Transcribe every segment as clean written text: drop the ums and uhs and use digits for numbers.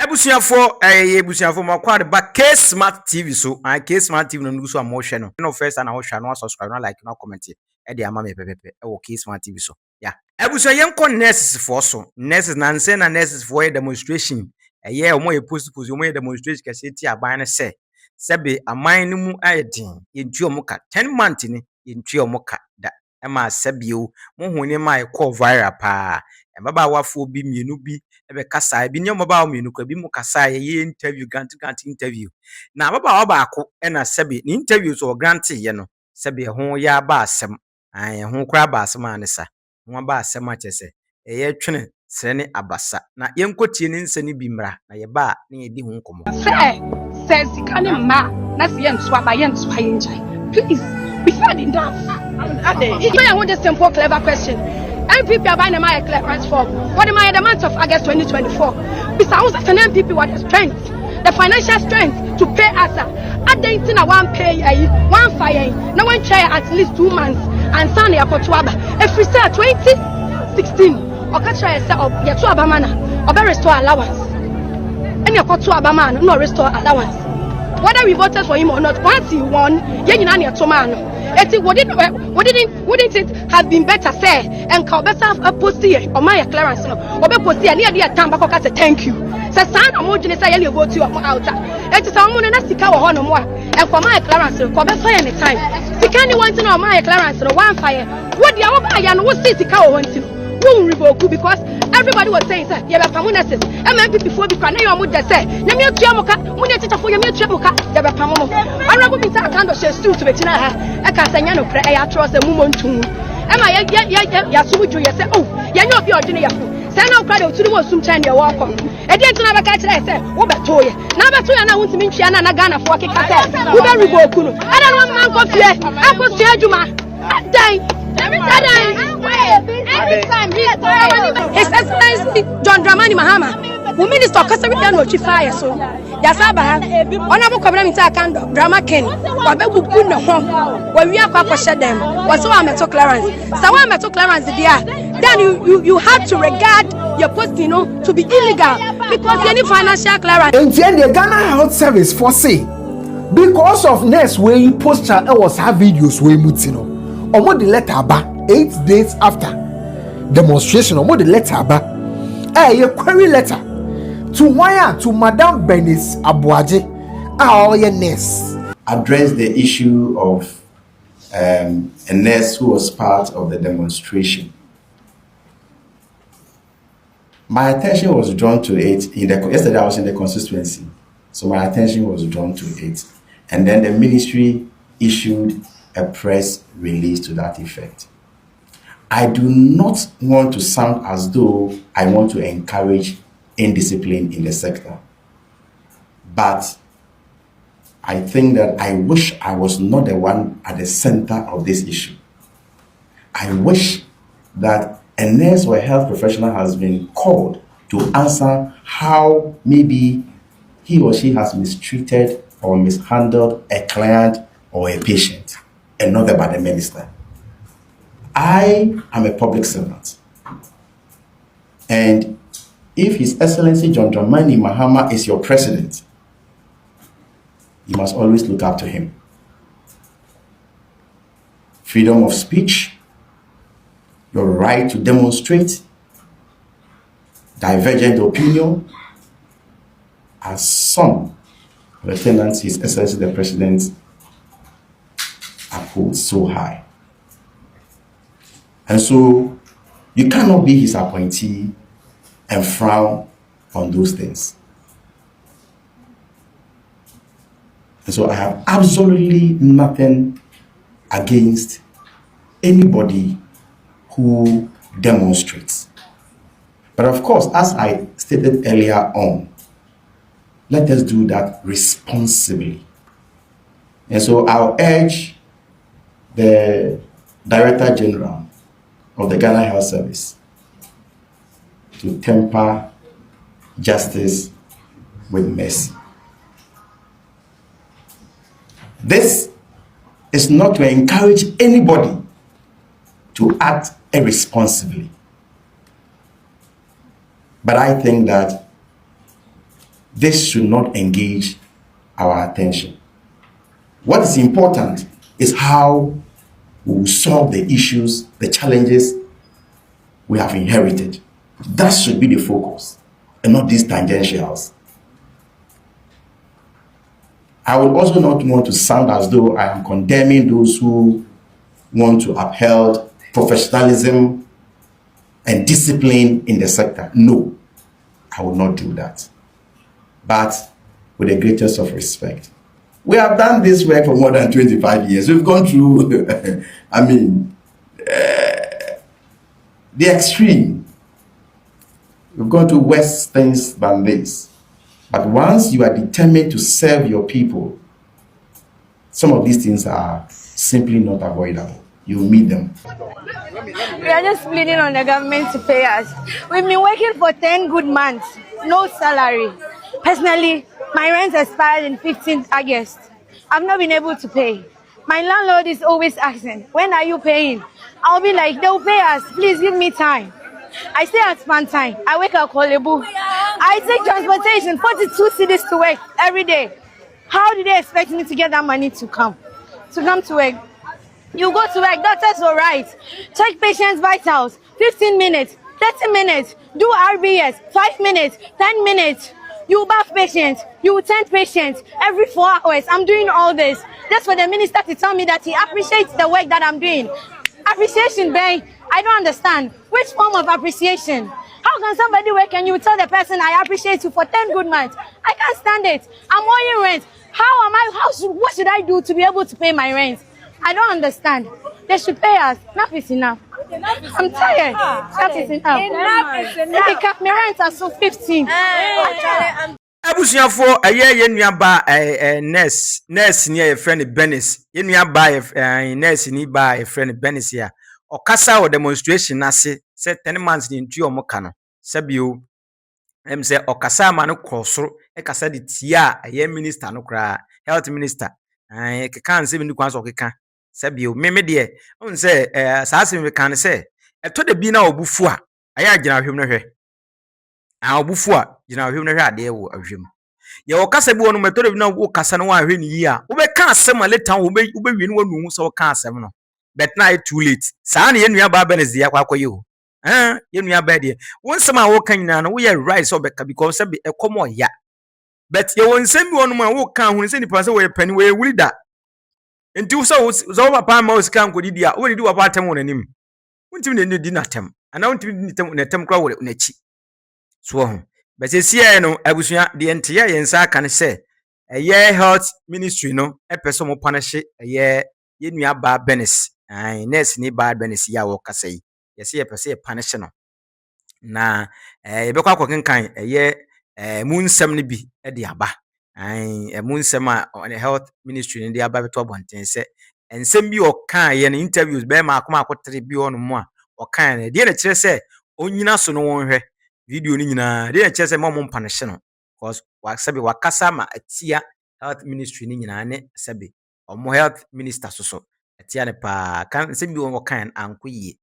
Ebusiafo makwade ba K Smart TV so K Smart TV no nusu amhwe no first and ahwe no subscribe no like no comment e de ama me pepepe K Smart TV so yeah ebusia yenko nurses for so nurses na nse na nurses for demonstration omo ye post omo ye demonstration ka se ti aban ne sebe aman no mu ayedin yentu omo ka 10 months ni yentu omo ka da ma sebio mo honi ma e call viral pa baba wafo bi mienu bi ebe kasa bi nyoma ba mienu kwa bi mu kasa ye interview grant interview na baba wa ba ko na sebe ni interview so grant ye no sebe ho ya ba asem ho kura ba asem anesa ho ba asem a chese ye twene sene abasa na yenkotie ni nsani bi mra na ye ba na ye di ho nkomo says sikane ma na se yenso aba yenso hayenjai please we fed enough if I want a simple clever question MPP are buying my clearance form. What am I in the month of August 2024? Besides, as an MPP, what the strength, the financial strength to pay us. At the internet, one pay, one fire, no one try at least 2 months, and Sunday I got if we say 2016, or catch I say, oh, get to Abamana, or restore allowance. And you got to Abamana, no restore allowance. Whether we voted for him or not, once he won, wouldn't it have been better say and call better a post here or my clearance or be post here near the time back say thank you. Say son of more say any vote you out. It is someone and sika or no more and for my clearance or be fire any time. Sika any want to know my clearance or one fire. What the other and what see sika or want to won't revoke because everybody was saying sir you have pamunasis MPP before because now you just say na me tuamoka munya teacher for you me tuamoka you have pamumo honorable Mr. Akando she stood to betina ha e ka sanya no kra e ya trust e mumontu e ma ya sumuju ye say oh ya nyo bi odine ya fu say na kra de otu mo sum chan de wo kom e de ntuna baka kire say wo beto ye na beto ya na wuntimi ntwia na Ghana fo keka say wo be revoke no ana no man ko fie akosi adwuma adan every time His Excellency John Dramani Mahama, who Minister of Customer and Watch Fire. So, Yasaba, Honorable Community Akando, Drama Ken, Wabebu Puno home, where we are Papa them, was so I'm a clearance. So I'm a clearance, then you have to regard your post, to be illegal because any financial clearance. And then the Ghana Health Service for say, because of next where you post was have videos where you or the letter back 8 days after demonstration or the letter back a query letter to wire to Madam Bernice Abuaje our nurse address the issue of a nurse who was part of the demonstration. My attention was drawn to it yesterday I was in the constituency, so my attention was drawn to it, and then the ministry issued a press release to that effect. I do not want to sound as though I want to encourage indiscipline in the sector, but I think that I wish I was not the one at the center of this issue. I wish that a nurse or a health professional has been called to answer how maybe he or she has mistreated or mishandled a client or a patient, and not about the minister. I am a public servant, and if His Excellency John Dramani Mahama is your president, you must always look up to him. Freedom of speech, your right to demonstrate, divergent opinion, are some of the tenets His Excellency the President upholds so high. And so you cannot be his appointee and frown on those things. And so I have absolutely nothing against anybody who demonstrates. But of course, as I stated earlier on, let us do that responsibly. And so I'll urge the Director General of the Ghana Health Service to temper justice with mercy. This is not to encourage anybody to act irresponsibly. But I think that this should not engage our attention. What is important is how we will solve the issues, the challenges we have inherited. That should be the focus, and not these tangentials. I would also not want to sound as though I am condemning those who want to uphold professionalism and discipline in the sector. No, I will not do that. But with the greatest of respect. We have done this work for more than 25 years. We've gone through, the extreme. We've gone through worse things than this. But once you are determined to serve your people, some of these things are simply not avoidable. You meet them. We are just pleading on the government to pay us. We've been working for 10 good months, no salary. Personally, my rent expired in 15th August. I've not been able to pay. My landlord is always asking, when are you paying? I'll be like, they'll pay us. Please give me time. I stay at Spantine. I wake up Kolebu. I take transportation, 42 cities to work every day. How do they expect me to get that money to come to work? You go to work, doctors will write. Check patients' vitals, 15 minutes, 30 minutes. Do RBS, 5 minutes, 10 minutes. You bath patients, you tend patients every 4 hours. I'm doing all this just for the minister to tell me that he appreciates the work that I'm doing. Appreciation, babe. I don't understand. Which form of appreciation? How can somebody work and you tell the person I appreciate you for 10 good months? I can't stand it. I'm owing rent. What should I do to be able to pay my rent? I don't understand. They should pay us. Enough is enough. I'm tired. Enough is enough. They cap me rent as so 15. Abusuafo ye nuaba nurse ni ye friend Benis ye nuaba nurse ni ba ye friend Benis ya okasa o demonstration ase say 10 months ni ntu omoka no sabio say okasa ma no krosoro e kasa de tia ye minister no kra health minister keka nse bi ni kwan so keka sabio meme de on say saase me kan say eto de bi na obufu a aya gina hwem no hwe obufu a gina hwem no hwe ade wo ahwem ye okasa bi wonu metode bi na wo kasa no wa hwe ni yi a wo be ka asem a leta wo be wi ni wonu so wo ka asem no but na it too late sa na ye nua ba Benes ya kwakoye o ye nua ba de won sem a wo kan nyina no wo ye right so be ka because be ekomo ya but ye won sem bi wonu ma wo ka hu se nipa se wo ye pani wo ye wuri da enti so papa ma o sika nkodidi a wo didi wo ba tem won anim wontim ne di na tem ana wontim na tem kra wo na chi so ho but see no abusua de ente ye nsa kan se eye health ministry no epeso mo punish eye ye nua ba Benes nurse ni ba Benes ya wo kasa yi ye se epese ye punish no na ye be kwa kenkan eye mu nsem ne bi de aba mu nsem a health ministry ni de aba beto bonten se ensem bi o kan ye no interviews be ma akoma akotere bi ono mu a o kan ne de na kire se onyina so no won hwe video ni nyina de na kire se mo punish no because sabi wakasa ma atia health ministry ni nyina ne sabi omo health minister so atia ne pa kan se bi won kan anko yie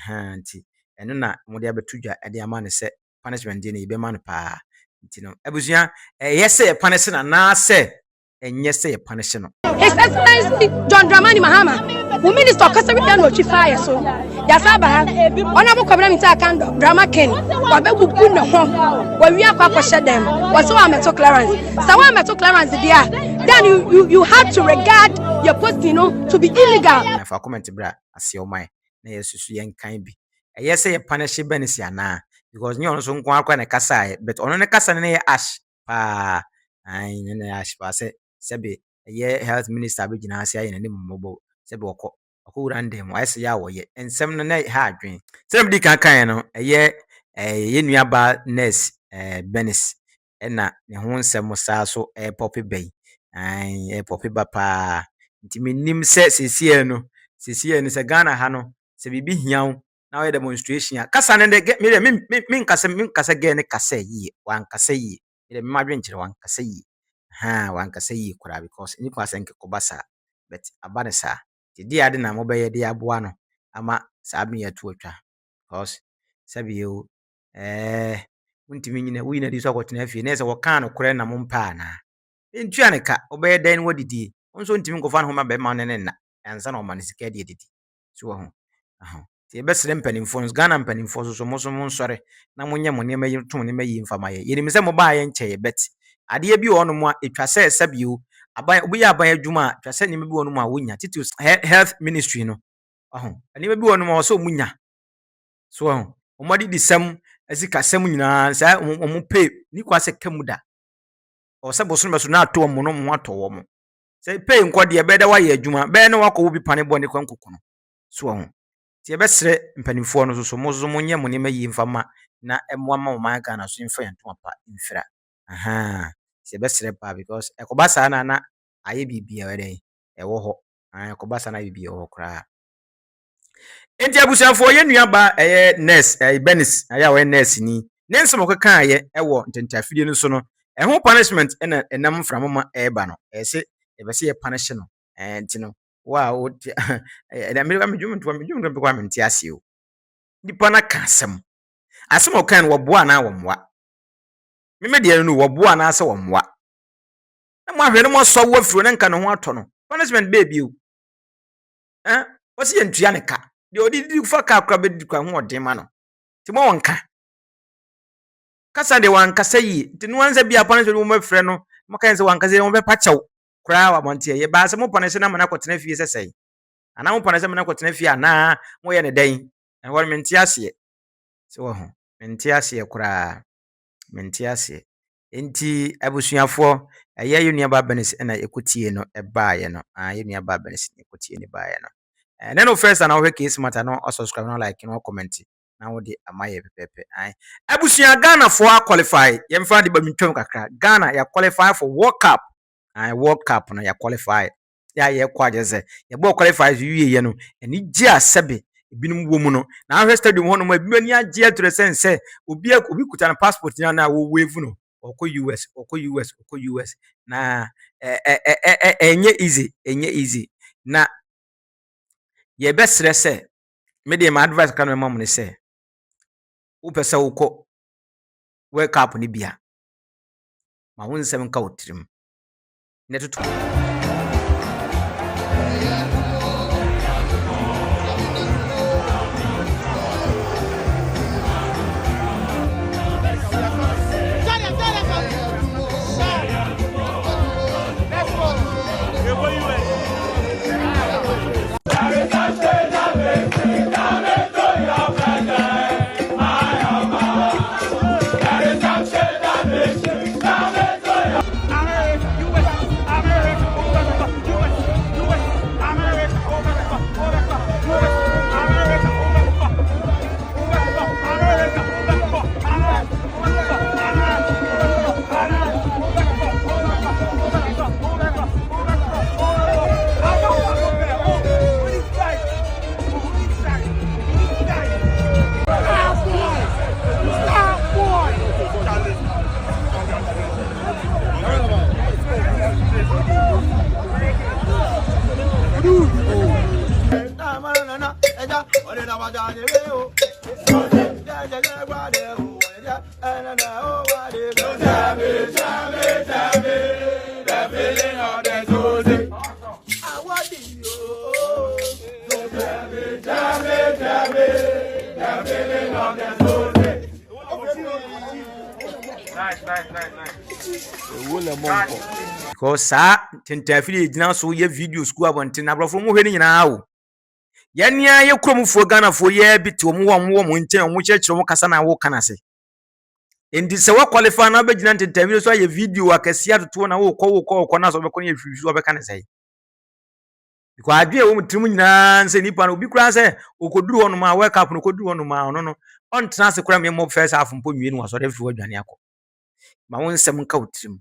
nti eno na mo de abetudwa de ama ne se punishment de ne be ma no pa nti no abusua yese punish na se enye se punish no His Excellency John Dramani Mahama, who minister Kasari Dano Chifaya so. Yasaba, honorable community account drama ken, Wabebu Puno, where we are Papa Shadem, was so I'm at Clarence. So I'm at Clarence, dear. Then you have to regard your post, to be illegal. If I comment bra asio mai na yesusu yen kan bi yese ye punish Benes ya na because nyo so nko akwa ne kasa but ono ne kasa ne ash pa ne ash pa se sebe ye health minister be gina ase aye ne mmobo sebe okọ random wise ya wo ye ensem no na ha adwen sebe di kan no ye nua ba nurse Benes na ne ho nsem saa so popi bay popi ba pa nti menim se sesie no se Ghana ha no se bibi hiaw na we demonstration ya kasa ne de me nkasa ge ne kasa yi wan kasa yi me madwen kire wan kasa yi wan kasa yi kura because ni kwasa nke kobasa but abane sa ti dia de na mo be ye de aboa no ama sa me ya tu atwa because sabi yo wontimi nyina wuyina di so akotena fie na se wo kan no kore na mo mpa na entua ne ka obeye den wodidi onso ntimi ngofa no ma be ma ne na ansa na o ma ne sika de didi so ho ti ebesere mpanimfo no Ghana mpanimfo so mo nsore na monye mo ne mayi tum ne mayi mfama ye yenim se mo ba ye nche bet ade bi wo no mo etwa se sabio aban obi ya aban adwuma twa se ne bi wo no mo a wonya titus health ministry no ne bi wo no mo so munya so o mo di sam asika sam nyina sa o mo pay ni kwa se kamuda o se boso no na ato mo no mo ato wo mo se pay nko de be da wa ye adwuma be ne wakọ obi pane bo ne kwankoko no so ti ebesere mpanimfo no so mo monye mo ne mayi mfama na emwa ma man Ghana so mfa yanto apa mfira ti ebesere pa because ekobasa na aye bibia wede ewo ho ekobasa na bibia wo kra enti abusuafo ye nuaba nurse Benis aya we nurse ni nenso mo keka aye ewo ntentafidie no so no eho punishment ena enam mframoma eba no ese ebese ye punish no enti no wow na me dwum kwa menti ase o nipa na ka asem okan wo boa na wo mwa me de no wo boa na ase wo mwa na mo ahwe no mo so wo afiro na nka no ho ato no punishment baby o wasi ye ntua ne ka de odidi fa ka akra be di kwa ho odin ma no ti mo wonka kasa de wanka sayi ti no wanza bia punishment wo mafre no mo kan se wanka se wo be pa chew kra wa monte ye ba se mo punishment na mana kotena fie sesei ana mo pana se me na kotena fie ana mo ye ne den en wor menti ase so ho menti ase kura menti ase enti abusuafo eye yunu aba Benis na ekotie no ebaaye no yunu aba Benis ekotie ni baaye no no first na wo case matter no subscribe no like no comment na wo de amaye pepepe abusua Ghana for qualify ye mfa de ba mitwam kakra Ghana ya qualify for World Cup World Cup na ya qualify ya ye kwaje ze ye bo qualify ye no eni gi asebe ebinum wo mu no na ahwe stadium ho no ma bimani agi ature sense obi kuta na passport na wo wave no okọ US na enye easy na ye besre se me de ma advice kan me mom ne se wo pese wo kọ World Cup ni bia ma won nsem ka otirim ne tutu because tentafili gina so ye videos ku abonten na brofo mu hwe ni nyina wo yania ye kromfo Ghana fo ye biti omu wo nchen omu chechiro mu kasa na wo kanase endi se wa qualify na be gina tentafili so ye video akasia toto na wo kọ na so be kọ na ye hwihwi obe kanase because adwe wo mutrim nyina nse nipa no obi kura se okoduru ho no ma World Cup no koduru ho no ma ono no on trans kura me mo first half mpo nwie no so de fi wadwane akọ ma won nsem nka utrim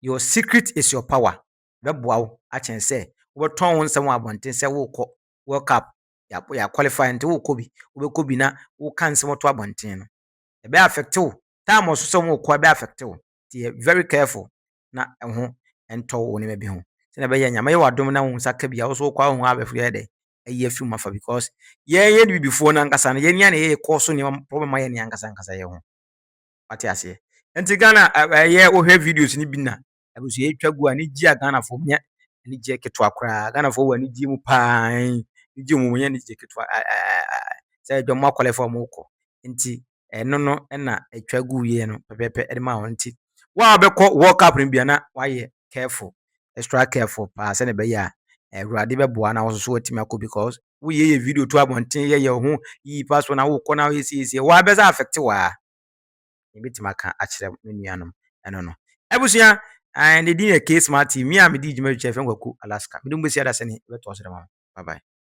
your secret is your power beboa wo a chen se wo ton won nsem abonten se wo kọ World Cup ya qualify nti wo kọ bi na wo kan nsem to abonten no e be affect wo time oso so wo kọ be affect wo ti very careful na ho ento wo ne be ho se na be yanya me wadom na wo saka bia wo so kwa ho abefu ye de eye fi mafa because ye before na nkasa na ye nia na ye kọ so ne problem ye ne nkasa ye ho wate ase enti Ghana ye wo hwe videos ni bi na abusu etwa gu ani gi a Ghana fo nya ani gi ketwa kra Ghana fo wani gi mu pan ni gi mu nya ni gi ketwa say dwom akwale fo mu ko nti eno no na etwa gu ye no pepepe e ma won nti wa bekọ World Cup ni bia na wa ye careful extra careful pa se ne be ya Awurade beboa na wo so otimi akọ because wo ye video to abonten ye ho yi passport na wo kọ na wo si wa be za affect wa ebitima aka akire me nuanom eno no ebusua and the din K Smart TV me am di juma chef Kwaku Alaska me dum besi ada se ne beto so dem bye bye.